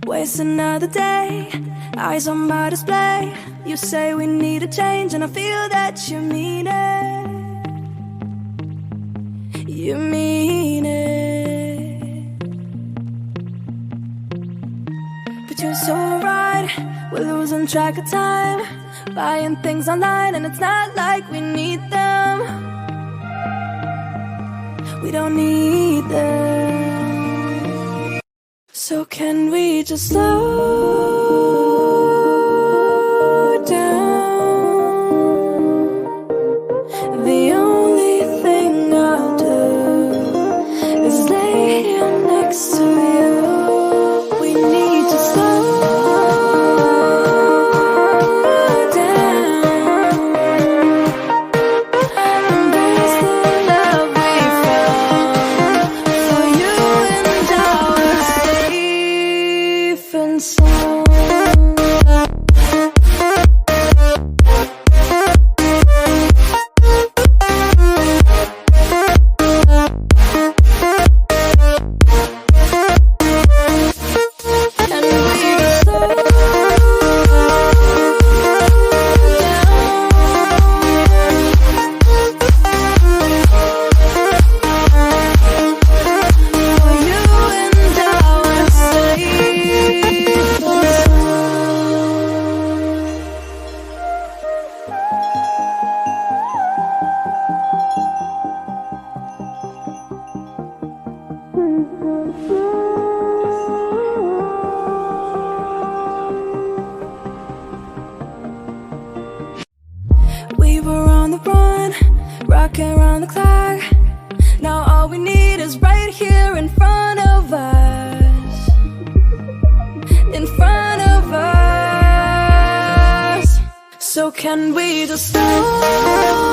Waste another day, eyes on my display. You say we need a change and I feel that you mean it. You mean it. But you're so right, we're losing track of time, buying things online and it's not like we need them. We don't need them. So can we just slow down? The only thing I'll do is lay here next to you. We need to slow down. Embrace the love we found. For you and I are safe and sound. We were on the run, rocking around the clock. Now all we need is right here in front of us. In front of us. So can we just slow